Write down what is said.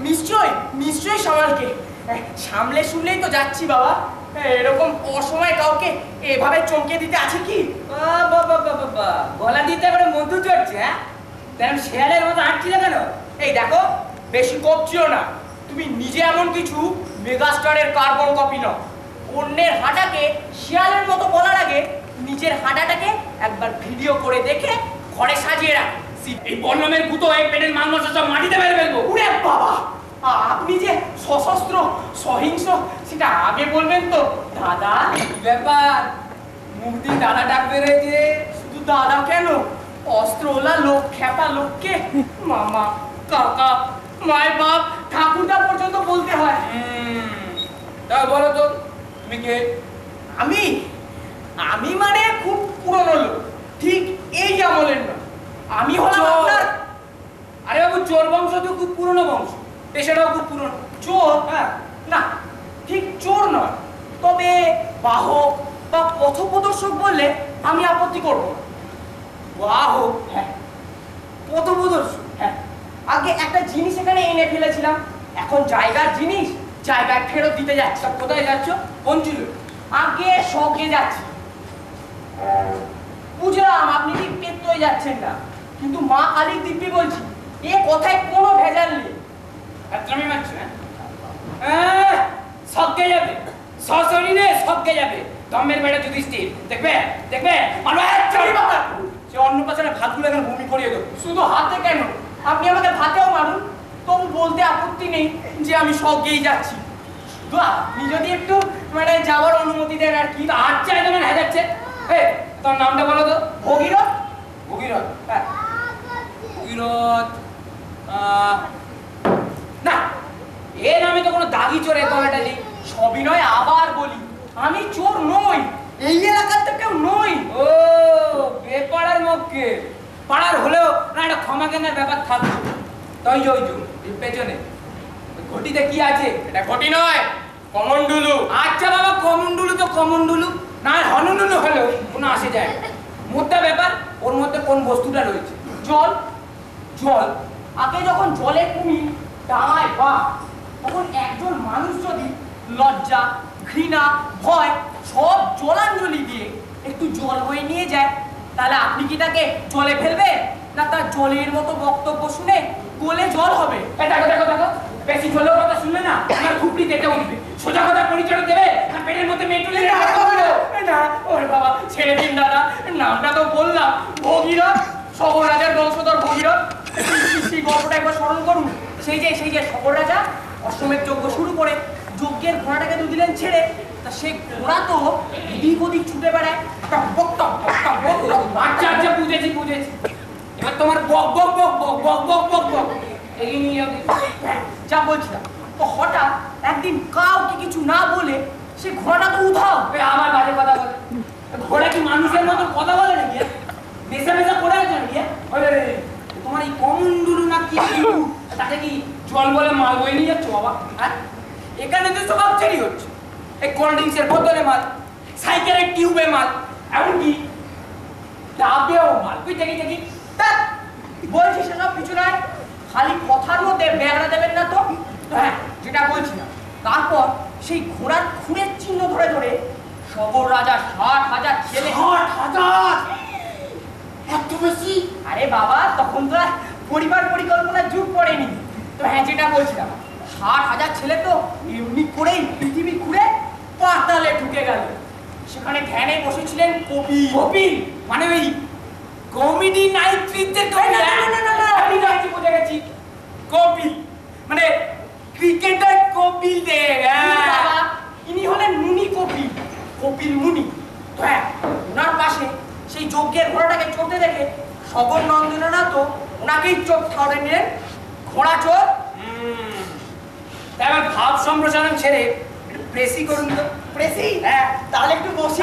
নিশ্চয় নিশ্চয় সামালকে সামলে শুনলেই তো যাচ্ছি বাবা। এরকম অসময়ে কাউকে এভাবে চমকে দিতে আছে কি? বাবা গলা দিতে করে মধু চড়ছে। হ্যাঁ তেমন শেয়ালের মতো হাঁটছিলে কেন? এই দেখো বেশি কপছিও না। তুমি নিজে এমন কিছু মেগাস্টারের কার্বন কপি নাও। অন্যের হাঁটাকে শিয়ালের মতো বলার আগে নিজের হাঁটাটাকে একবার ভিডিও করে দেখে ঘরে সাজিয়ে রাখ। এই বর্ণমের গুতো এই পেটের মাংস সব মাটিতে মেরে ফেলবো। ওরে বাবা, আপনি যে সশস্ত্র সহিংস্র সেটা আগে বলবেন তো দাদা। ব্যাপার মুখ দিয়ে দাদা ডাক বেরোয়েছে। শুধু দাদা কেন, অস্ত্রওয়ালা লোক খেপা লোককে মামা কাকা মায়ের বাপ ঠাকুরদা পর্যন্ত বলতে হয়। তা বলো তো তুমি কে? আমি আমি মানে খুব পুরনো লোক, ঠিক এই আমলের না। আমি হলাম আপনার। আরে বাবু চোর বংশ তো খুব পুরনো বংশ, পেশাটাও খুব পুরনো। চোর? হ্যাঁ না, ঠিক চোর নয়, তবে বাহক বা পথপ্রদর্শক বললে আমি আপত্তি করব না। বাহক? হ্যাঁ। পথপ্রদর্শক? হ্যাঁ। আগে একটা জিনিস এখানে এনে ফেলেছিলাম, এখন জায়গার জিনিস জায়গায় ফেরত দিতে যাচ্ছি। কোথায় যাচ্ছ? কোন ছিল? আগে শখে যাচ্ছি। বুঝলাম আপনি ঠিক পেত্তই যাচ্ছেন না, কিন্তু মা কালীর দিব্যি বলছি এ কথায় কোনো ভেজাল নেই। আমি মানছি। হ্যাঁ সবকে যাবে, সশরীরে সবকে যাবে। দমের বেড়া যুধিষ্ঠির দেখবে দেখবে সে অন্য পাশে ভাতগুলো এখন ভূমি করিয়ে দেবো। শুধু হাতে কেন, আপনি আমাকে ভাতেও মারুন, তবু বলতে আপত্তি নেই যে আমি সবকেই যাচ্ছি। আপনি যদি একটু মানে যাওয়ার অনুমতি দেন আর কি। আচ্ছা তোমার হ্যাঁ যাচ্ছে। তোর নামটা বলো তো। ভগীরথ। ভগীরথ? হ্যাঁ ভগীরথ না, এ নামে তো কোনো দাগি চোরে তলাটা নেই। সবই নয় আবার বলি, আমি চোর নই, এই এলাকার তো কেউ নই। ও বেপাড়ার মুখকে পাড়ার হলেও না একটা ক্ষমা কেনার ব্যাপার থাকবে। তাই ওই পেছনে ঘটিতে কি আছে? এটা ঘটি নয়, কমন্ডুলু। আচ্ছা বাবা কমন্ডুলু তো কমন্ডুলু, না হনুডুলু হলেও কোনো আসে যায়। মোদ্দা ব্যাপার ওর মধ্যে কোন বস্তুটা রয়েছে? জল। জল? আগে যখন জলে কুমির ডাঙায় বা, তখন একজন মানুষ যদি লজ্জা ঘৃণা ভয় সব জলাঞ্জলি দিয়ে একটু জল বয়ে নিয়ে যায়, তাহলে আপনি কি তাকে জলে ফেলবে, না তার জলের মতো বক্তব্য শুনে গোলে জল হবে? দেখো দেখো দেখো, বেশি জলের কথা শুনলে না আমার খুপড়ি কেটে উঠবে। সোজা কথা পরিচয় দেবে আর পেটের মধ্যে মেটুলে না। ওরে বাবা ছেড়ে দিন দাদা, নামটা তো বললাম ভগীরথ, সবর রাজার বংশধর ভগীরথ। সেই গল্পটা একবার স্মরণ করুন। সেই যে সবর রাজা অশ্বমেধ যজ্ঞ শুরু করে যজ্ঞের ঘোড়াটাকে দিলেন ছেড়ে, তা সেই ঘোড়া তো এদিক ওদিক ছুটে বেড়ায়। আচ্ছা আচ্ছা বুঝেছি বুঝেছি, এবার তোমার বক বক বক বক বক বক বক বক এগিয়ে নিয়ে যাবে। যা বলছিলাম, তো হঠাৎ একদিন কাউকে কিছু না বলে সে ঘোড়াটা তো উধাও। আমার বাজে কথা বলে, ঘোড়া কি মানুষের মতো কথা বলে নাকি? মেশা মেশা করে আছে নাকি? তোমার এই কমন্ডুলু না কি তাকে কি জল বলে মাল বয়ে নিয়ে যাচ্ছ বাবা? হ্যাঁ এখানে তো সব ছেড়ি হচ্ছে। এই কোল্ড ড্রিঙ্কসের বোতলে মাল, সাইকেলের টিউবে মাল, এমনকি ডাবেও মাল। তুই দেখি দেখি বলছি সেসব কিছু নয়, খালি কথার মধ্যে বেড়া দেবেন না তো। হ্যাঁ যেটা বলছিলাম, তারপর সেই ঘোড়ার খুঁড়ের চিহ্ন ধরে ধরে সবর রাজা 60,000 ছেলে। 60,000? এত বেশি? আরে বাবা তখন তো আর পরিবার পরিকল্পনার যুগ পড়েনি তো। হ্যাঁ যেটা বলছিলাম, 60,000 ছেলে তো এমনি করেই পৃথিবী ঘুরে পাতালে ঢুকে গেল। সেখানে ধ্যানে বসেছিলেন কবি। কবি মানে ওই কমেডি নাইট ক্রিকেট? আমি যাচ্ছি, বুঝে গেছি। কবি মানে ক্রিকেটার কপিল দেব। ইনি হলেন মুনি কপিল, কপিল মুনি। তো হ্যাঁ ওনার পাশে সেই যজ্ঞের ঘোড়াটাকে চড়তে দেখে সবর নন্দনা তো ওনাকেই চোখ ঠাউরে নিলেন ঘোড়া চোর। তাই ভাব সম্প্রসারণ ছেড়ে প্রেসি করুন তো। প্রেসি? হ্যাঁ তাহলে একটু বসি।